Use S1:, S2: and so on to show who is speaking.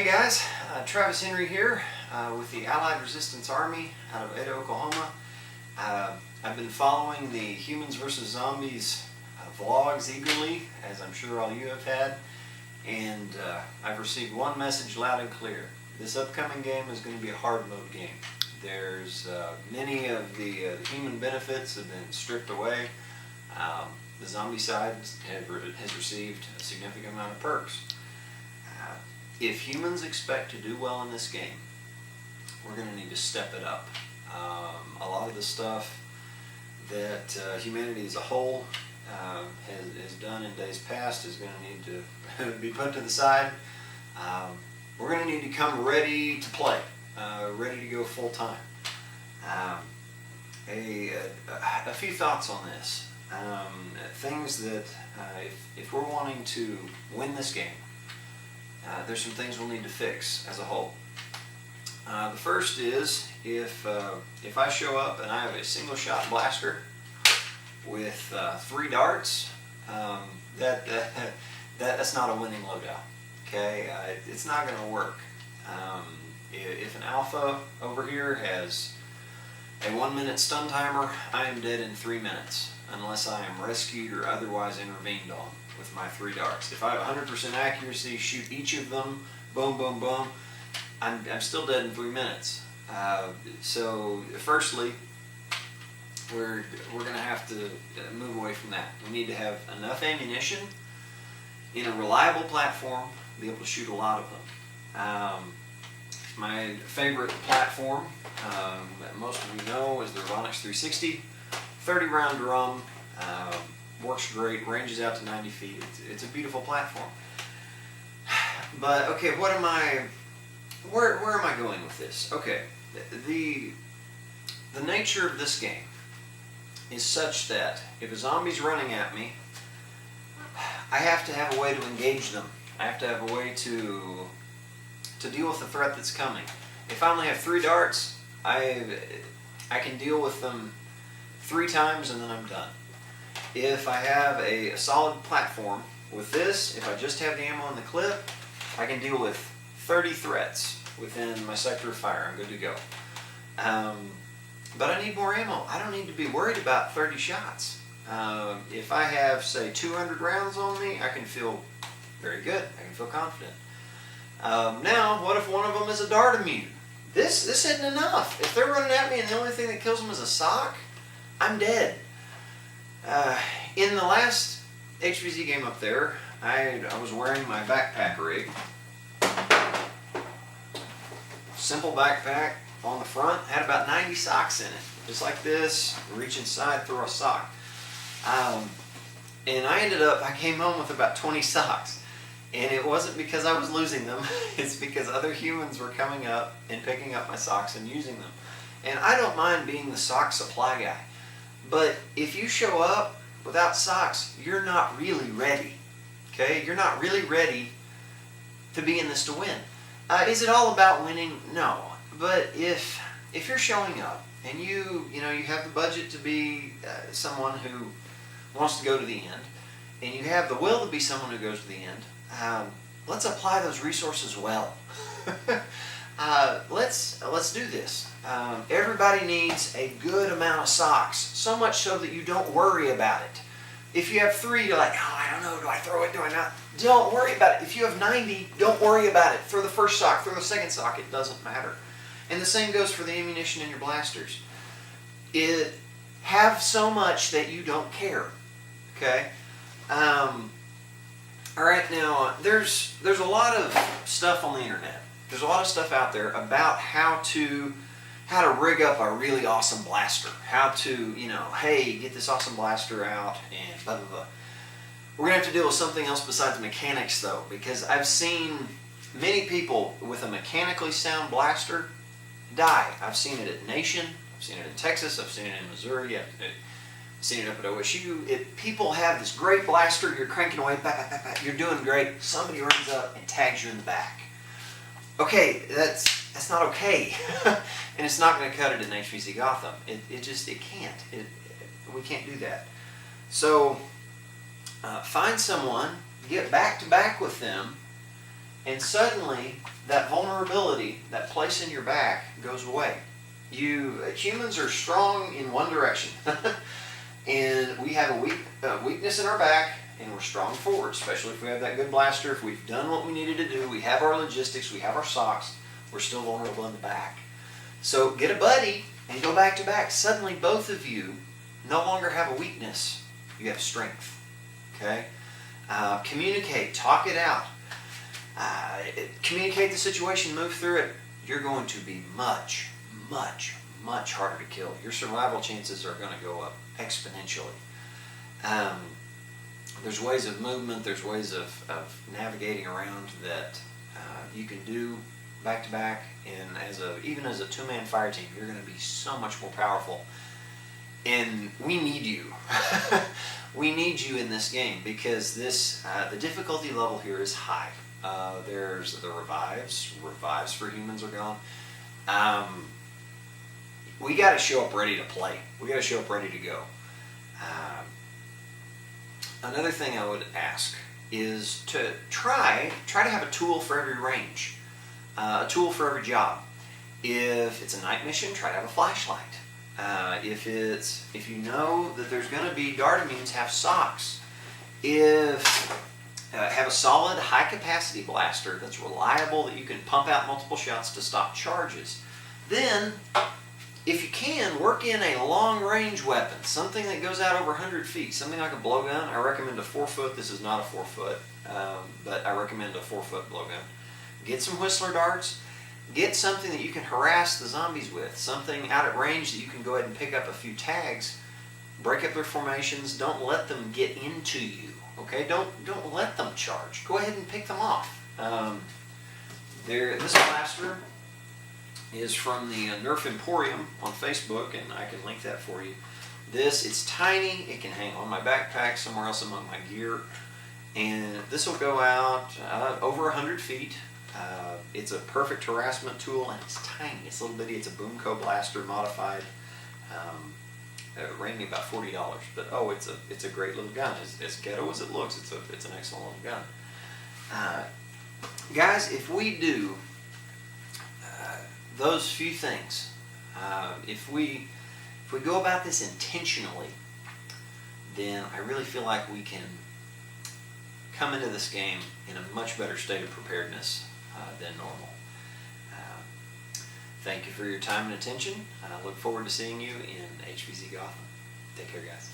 S1: Hey guys, Travis Henry here with the Allied Resistance Army out of Ada, Oklahoma. I've been following the Humans vs. Zombies vlogs eagerly, as I'm sure all you have had, and I've received one message loud and clear. This upcoming game is going to be a hard mode game. There's many of the human benefits have been stripped away. The zombie side has received a significant amount of perks. If humans expect to do well in this game, we're going to need to step it up. A lot of the stuff that humanity as a whole has done in days past is going to need to be put to the side. We're going to need to come ready to play, ready to go full time. A few thoughts on this. Things that if we're wanting to win this game, there's some things we'll need to fix as a whole. The first is if I show up and I have a single shot blaster with 3 darts, that's not a winning loadout. Okay, it's not going to work. If an alpha over here has a 1-minute stun timer, I am dead in 3 minutes unless I am rescued or otherwise intervened on with my 3 darts. If I have 100% accuracy, shoot each of them, boom, boom, boom, I'm still dead in 3 minutes. So firstly, we're going to have to move away from that. We need to have enough ammunition in a reliable platform to be able to shoot a lot of them. My favorite platform that most of you know is the Ronix 360. 30-round drum, works great, ranges out to 90 feet. It's a beautiful platform. But okay, where am I going with this? Okay, the nature of this game is such that if a zombie's running at me, I have to have a way to engage them. I have to have a way to deal with the threat that's coming. If I only have 3 darts, I can deal with them 3 times and then I'm done. If I have a solid platform with this, if I just have the ammo in the clip, I can deal with 30 threats within my sector of fire. I'm good to go. But I need more ammo. I don't need to be worried about 30 shots. If I have, say, 200 rounds on me, I can feel very good. I can feel confident. Now, what if one of them is a dart immune? This isn't enough. If they're running at me and the only thing that kills them is a sock, I'm dead. In the last HvZ game up there, I was wearing my backpack rig. Simple backpack on the front, had about 90 socks in it. Just like this, reach inside, throw a sock. And I came home with about 20 socks. And it wasn't because I was losing them, it's because other humans were coming up and picking up my socks and using them. And I don't mind being the sock supply guy. But if you show up without socks, you're not really ready. Okay? You're not really ready to be in this to win. Is it all about winning? No. But if you're showing up and you have the budget to be someone who wants to go to the end, and you have the will to be someone who goes to the end, let's apply those resources well. Let's do this. Everybody needs a good amount of socks, so much so that you don't worry about it. If you have 3, you're like, oh, I don't know, do I throw it, do I not? Don't worry about it. If you have 90, don't worry about it. Throw the first sock, throw the second sock, it doesn't matter. And the same goes for the ammunition in your blasters. Have so much that you don't care. Okay? Alright, now, there's a lot of stuff on the internet. There's a lot of stuff out there about how to rig up a really awesome blaster. How to, hey, get this awesome blaster out and blah, blah, blah. We're going to have to deal with something else besides mechanics, though, because I've seen many people with a mechanically sound blaster die. I've seen it at Nation, I've seen it in Texas, I've seen it in Missouri, I've seen it up at OSU. People have this great blaster, you're cranking away, you're doing great, somebody runs up and tags you in the back. Okay, that's not okay. And it's not going to cut it in HvZ Gotham. It can't. We can't do that. So find someone, get back to back with them, and suddenly that vulnerability, that place in your back, goes away. Humans are strong in one direction, and we have a weakness in our back, and we're strong forward, especially if we have that good blaster. If we've done what we needed to do, we have our logistics, we have our socks, we're still vulnerable in the back. So get a buddy and go back to back. Suddenly both of you no longer have a weakness. You have strength. Okay? Communicate. Talk it out. Communicate the situation. Move through it. You're going to be much, much, much harder to kill. Your survival chances are going to go up exponentially. There's ways of movement. There's ways of navigating around that you can do back to back, and even as a two-man fire team, you're going to be so much more powerful. And we need you. We need you in this game because the difficulty level here is high. There's the revives. Revives for humans are gone. We got to show up ready to play. We got to show up ready to go. Another thing I would ask is to try to have a tool for every range. A tool for every job. If it's a night mission, try to have a flashlight. If you know that there's going to be dart immunes, have socks. Have a solid high capacity blaster that's reliable, that you can pump out multiple shots to stop charges. Then, if you can, work in a long range weapon, something that goes out over 100 feet, something like a blowgun. I recommend a 4-foot. This is not a 4-foot, but I recommend a 4-foot blowgun. Get some Whistler darts. Get something that you can harass the zombies with. Something out at range that you can go ahead and pick up a few tags. Break up their formations. Don't let them get into you. Okay? Don't let them charge. Go ahead and pick them off. This blaster is from the Nerf Emporium on Facebook, and I can link that for you. It's tiny. It can hang on my backpack, somewhere else among my gear. And this will go out over 100 feet. It's a perfect harassment tool, and it's tiny. It's a little bitty. It's a Boomco blaster modified. It ran me about $40, but it's a great little gun. As ghetto as it looks, it's an excellent little gun. Guys, if we do those few things, if we go about this intentionally, then I really feel like we can come into this game in a much better state of preparedness than normal. Thank you for your time and attention. I look forward to seeing you in HvZ Gotham. Take care, guys.